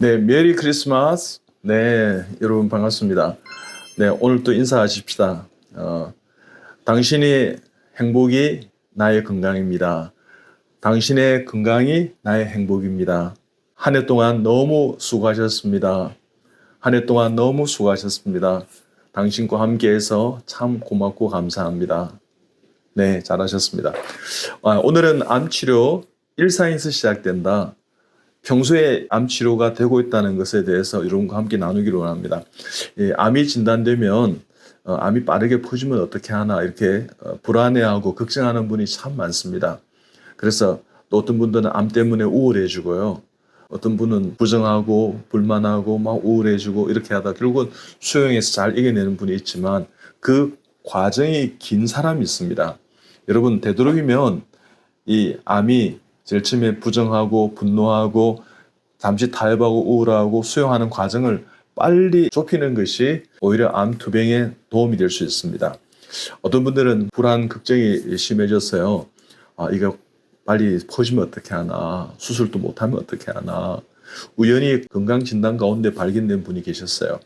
네, 메리 크리스마스. 네, 여러분 반갑습니다. 네, 오늘 또 인사하십시다. 당신의 행복이 나의 건강입니다. 당신의 건강이 나의 행복입니다. 한 해 동안 너무 수고하셨습니다. 한 해 동안 너무 수고하셨습니다. 당신과 함께해서 참 고맙고 감사합니다. 네, 잘하셨습니다. 오늘은 암치료 일상에서 시작된다. 평소에 암 치료가 되고 있다는 것에 대해서 여러분과 함께 나누기로 원합니다. 암이 진단되면 암이 빠르게 퍼지면 어떻게 하나 이렇게 불안해하고 걱정하는 분이 참 많습니다. 그래서 또 어떤 분들은 암 때문에 우울해지고요. 어떤 분은 부정하고 불만하고 막 우울해지고 이렇게 하다 결국은 수용해서 잘 이겨내는 분이 있지만 그 과정이 긴 사람이 있습니다. 여러분 되도록이면 이 암이 제일 처음에 부정하고 분노하고 잠시 타협하고 우울하고 수용하는 과정을 빨리 좁히는 것이 오히려 암 투병에 도움이 될 수 있습니다. 어떤 분들은 불안, 걱정이 심해졌어요. 이거 빨리 퍼지면 어떻게 하나, 수술도 못하면 어떻게 하나, 우연히 건강진단 가운데 발견된 분이 계셨어요.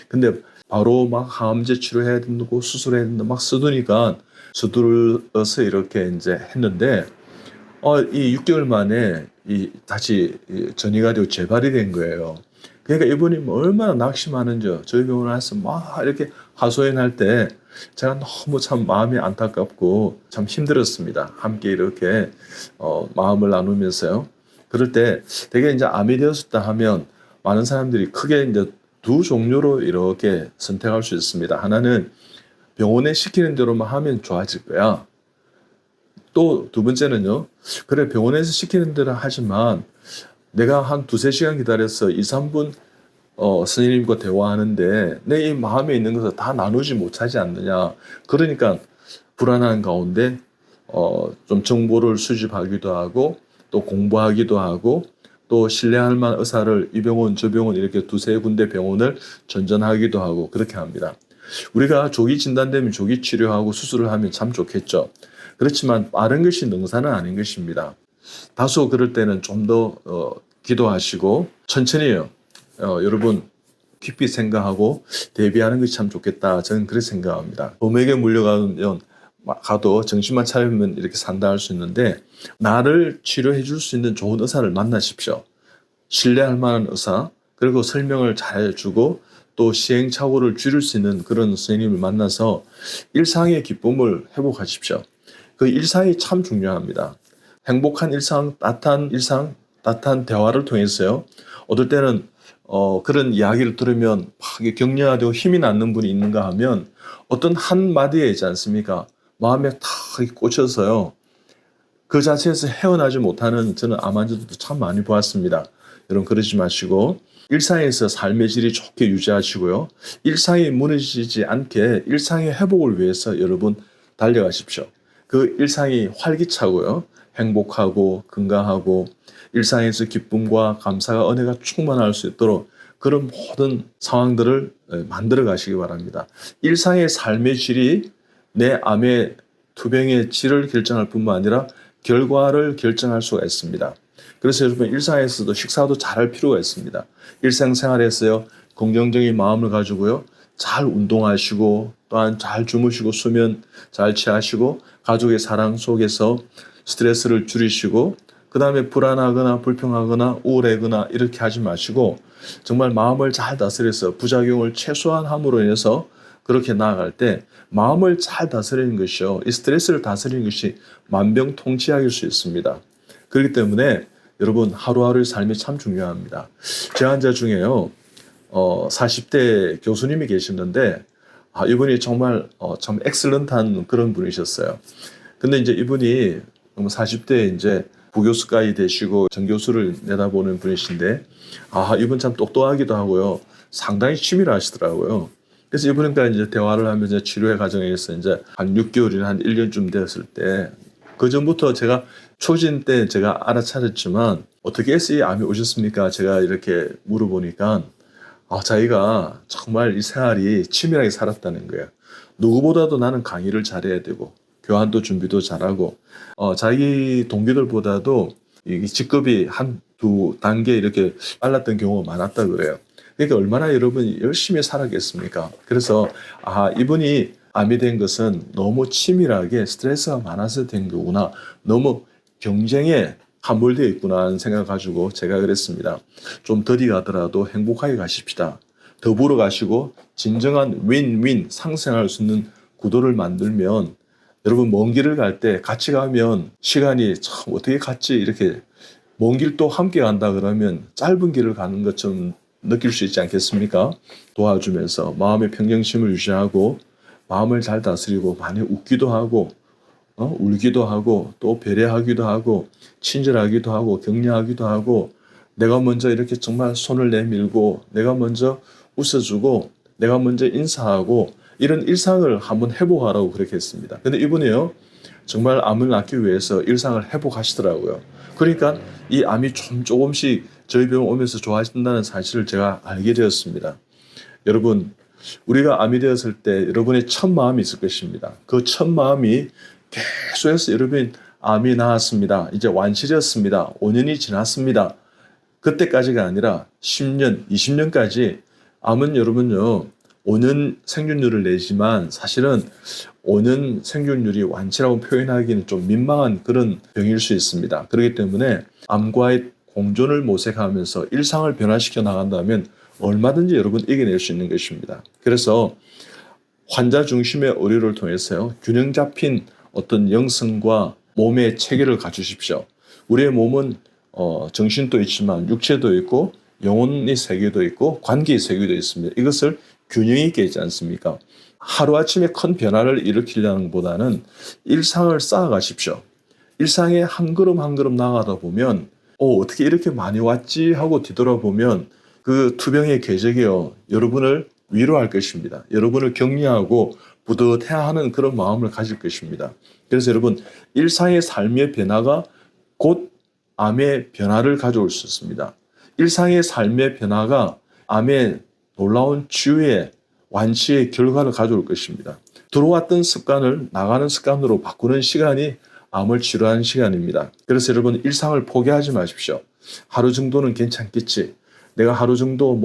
근데 바로 막 항암제 치료해야 된다고 수술해야 된다 막 쓰두니까 서둘러서 이렇게 이제 했는데 이 6개월 만에 다시 전이가 되고 재발이 된 거예요. 그러니까 이분이 뭐 얼마나 낙심하는지 저희 병원에 와서 막 이렇게 하소연할 때 제가 너무 참 마음이 안타깝고 참 힘들었습니다. 함께 이렇게 마음을 나누면서요. 그럴 때 되게 이제 암이 되었다 하면 많은 사람들이 크게 이제 두 종류로 이렇게 선택할 수 있습니다. 하나는 병원에 시키는 대로만 하면 좋아질 거야. 또 두 번째는요. 그래 병원에서 시키는 대로 하지만 내가 한 두세 시간 기다려서 2, 3분 선생님과 대화하는데 내 이 마음에 있는 것을 다 나누지 못하지 않느냐. 그러니까 불안한 가운데 좀 정보를 수집하기도 하고 또 공부하기도 하고 또 신뢰할 만한 의사를 이 병원 저 병원 이렇게 두세 군데 병원을 전전하기도 하고 그렇게 합니다. 우리가 조기 진단되면 조기 치료하고 수술을 하면 참 좋겠죠. 그렇지만 빠른 것이 능사는 아닌 것입니다. 다소 그럴 때는 좀 더 기도하시고 천천히요. 여러분 깊이 생각하고 대비하는 것이 참 좋겠다. 저는 그렇게 생각합니다. 봄에게 물려가면 가도 정신만 차리면 이렇게 산다 할 수 있는데 나를 치료해 줄 수 있는 좋은 의사를 만나십시오. 신뢰할 만한 의사 그리고 설명을 잘 해주고 또 시행착오를 줄일 수 있는 그런 선생님을 만나서 일상의 기쁨을 회복하십시오. 그 일상이 참 중요합니다. 행복한 일상, 따뜻한 대화를 통해서요. 어떨 때는 그런 이야기를 들으면 막 격려하고 힘이 나는 분이 있는가 하면 어떤 한 마디에 있지 않습니까? 마음에 탁 꽂혀서요. 그 자체에서 헤어나지 못하는 저는 암 환자들도 참 많이 보았습니다. 여러분 그러지 마시고 일상에서 삶의 질이 좋게 유지하시고요. 일상이 무너지지 않게 일상의 회복을 위해서 여러분 달려가십시오. 그 일상이 활기차고요. 행복하고 건강하고 일상에서 기쁨과 감사가 은혜가 충만할 수 있도록 그런 모든 상황들을 만들어 가시기 바랍니다. 일상의 삶의 질이 내 암의 투병의 질을 결정할 뿐만 아니라 결과를 결정할 수가 있습니다. 그래서 여러분 일상에서도 식사도 잘할 필요가 있습니다. 일상생활에서요. 긍정적인 마음을 가지고요. 잘 운동하시고 또한 잘 주무시고 수면 잘 취하시고 가족의 사랑 속에서 스트레스를 줄이시고 그 다음에 불안하거나 불평하거나 우울하거나 이렇게 하지 마시고 정말 마음을 잘 다스려서 부작용을 최소한 함으로 인해서 그렇게 나아갈 때 마음을 잘 다스리는 것이요. 이 스트레스를 다스리는 것이 만병통치약일 수 있습니다. 그렇기 때문에 여러분 하루하루의 삶이 참 중요합니다. 제 환자 중에요. 40대 교수님이 계시는데 이분이 정말 참 엑셀런트한 그런 분이셨어요. 근데 이제 이분이 40대에 이제 부교수까지 되시고 정교수를 내다보는 분이신데 이분 참 똑똑하기도 하고요. 상당히 치밀 하시더라고요. 그래서 이분과 이제 대화를 하면서 치료의 과정에서 이제 한 6개월이나 한 1년쯤 되었을 때 그 전부터 제가 초진 때 제가 알아차렸지만 어떻게 해서 이 암이 오셨습니까? 제가 이렇게 물어보니까 자기가 정말 이 생활이 치밀하게 살았다는 거예요. 누구보다도 나는 강의를 잘해야 되고 교환도 준비도 잘하고 자기 동기들보다도 이 직급이 한 두 단계 이렇게 빨랐던 경우가 많았다 그래요. 그러니까 얼마나 여러분이 열심히 살았겠습니까? 그래서 이분이 암이 된 것은 너무 치밀하게 스트레스가 많아서 된 거구나. 너무 경쟁에 함몰되어 있구나 하는 생각을 가지고 제가 그랬습니다. 좀 더디 가더라도 행복하게 가십시다. 더불어 가시고 진정한 윈윈 상생할 수 있는 구도를 만들면 여러분 먼 길을 갈 때 같이 가면 시간이 참 어떻게 같이 이렇게 먼 길도 함께 간다 그러면 짧은 길을 가는 것처럼 느낄 수 있지 않겠습니까? 도와주면서 마음의 평정심을 유지하고 마음을 잘 다스리고 많이 웃기도 하고 울기도 하고 또 배려하기도 하고 친절하기도 하고 격려하기도 하고 내가 먼저 이렇게 정말 손을 내밀고 내가 먼저 웃어주고 내가 먼저 인사하고 이런 일상을 한번 회복하라고 그렇게 했습니다. 근데 이분이요 정말 암을 낫기 위해서 일상을 회복하시더라고요. 그러니까 이 암이 조금씩 저희 병원 오면서 좋아진다는 사실을 제가 알게 되었습니다. 여러분 우리가 암이 되었을 때 여러분의 첫 마음이 있을 것입니다. 그 첫 마음이 계속해서 여러분 암이 나았습니다. 이제 완치되었습니다. 5년이 지났습니다. 그때까지가 아니라 10년, 20년까지 암은 여러분요 5년 생존율을 내지만 사실은 5년 생존율이 완치라고 표현하기는 좀 민망한 그런 병일 수 있습니다. 그렇기 때문에 암과의 공존을 모색하면서 일상을 변화시켜 나간다면 얼마든지 여러분 이겨낼 수 있는 것입니다. 그래서 환자 중심의 의료를 통해서요 균형 잡힌 어떤 영성과 몸의 체계를 갖추십시오. 우리의 몸은 정신도 있지만 육체도 있고 영혼의 세계도 있고 관계의 세계도 있습니다. 이것을 균형 있게 있지 않습니까? 하루아침에 큰 변화를 일으키려는 것보다는 일상을 쌓아가십시오. 일상에 한 걸음 한 걸음 나가다 보면 어떻게 이렇게 많이 왔지 하고 뒤돌아보면 그 투병의 궤적이요 여러분을 위로할 것입니다. 여러분을 격려하고 뿌듯해하는 그런 마음을 가질 것입니다. 그래서 여러분 일상의 삶의 변화가 곧 암의 변화를 가져올 수 있습니다. 일상의 삶의 변화가 암의 놀라운 치유의 완치의 결과를 가져올 것입니다. 들어왔던 습관을 나가는 습관으로 바꾸는 시간이 암을 치료하는 시간입니다. 그래서 여러분 일상을 포기하지 마십시오. 하루 정도는 괜찮겠지. 내가 하루 정도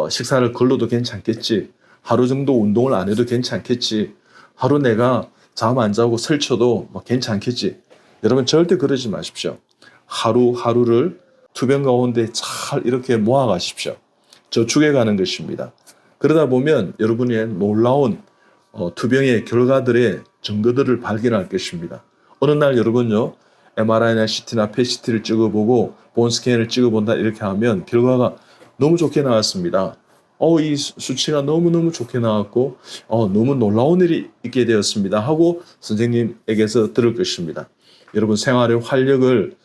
식사를 걸러도 괜찮겠지. 하루 정도 운동을 안 해도 괜찮겠지. 하루 내가 잠 안 자고 설쳐도 괜찮겠지. 여러분 절대 그러지 마십시오. 하루하루를 투병 가운데 잘 이렇게 모아가십시오. 저축해 가는 것입니다. 그러다 보면 여러분의 놀라운 투병의 결과들의 증거들을 발견할 것입니다. 어느 날 여러분요 MRI나 CT나 PET-CT를 찍어보고 본스캔을 찍어본다 이렇게 하면 결과가 너무 좋게 나왔습니다. 이 수치가 너무너무 좋게 나왔고 너무 놀라운 일이 있게 되었습니다 하고 선생님에게서 들을 것입니다. 여러분 생활의 활력을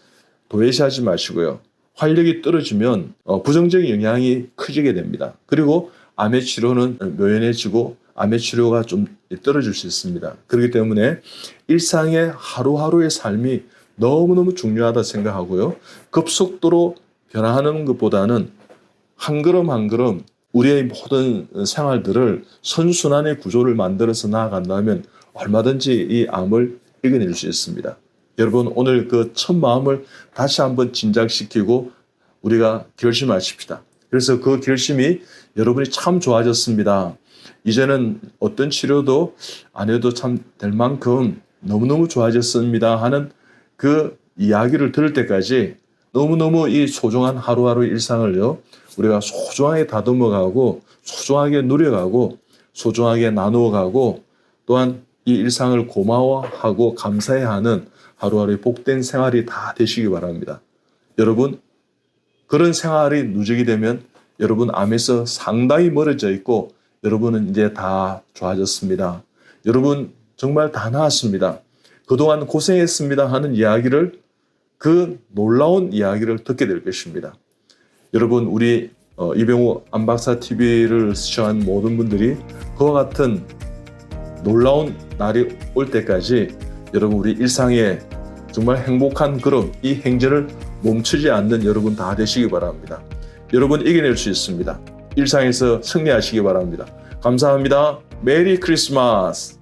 도외시하지 마시고요. 활력이 떨어지면 부정적인 영향이 커지게 됩니다. 그리고 암의 치료는 묘연해지고 암의 치료가 좀 떨어질 수 있습니다. 그렇기 때문에 일상의 하루하루의 삶이 너무너무 중요하다 생각하고요. 급속도로 변화하는 것보다는 한 걸음 한 걸음 우리의 모든 생활들을 선순환의 구조를 만들어서 나아간다면 얼마든지 이 암을 이겨낼 수 있습니다. 여러분 오늘 그 첫 마음을 다시 한번 진작시키고 우리가 결심하십시다. 그래서 그 결심이 여러분이 참 좋아졌습니다. 이제는 어떤 치료도 안 해도 참 될 만큼 너무너무 좋아졌습니다 하는 그 이야기를 들을 때까지 너무너무 이 소중한 하루하루 일상을요 우리가 소중하게 다듬어가고 소중하게 누려가고 소중하게 나누어가고 또한 이 일상을 고마워하고 감사해하는 하루하루의 복된 생활이 다 되시기 바랍니다. 여러분 그런 생활이 누적이 되면 여러분 암에서 상당히 멀어져 있고 여러분은 이제 다 좋아졌습니다. 여러분 정말 다 나았습니다. 그동안 고생했습니다 하는 이야기를 그 놀라운 이야기를 듣게 될 것입니다. 여러분 우리 이병우 안박사 TV를 시청한 모든 분들이 그와 같은 놀라운 날이 올 때까지 여러분 우리 일상에 정말 행복한 걸음 이 행진을 멈추지 않는 여러분 다 되시기 바랍니다. 여러분 이겨낼 수 있습니다. 일상에서 승리하시기 바랍니다. 감사합니다. 메리 크리스마스.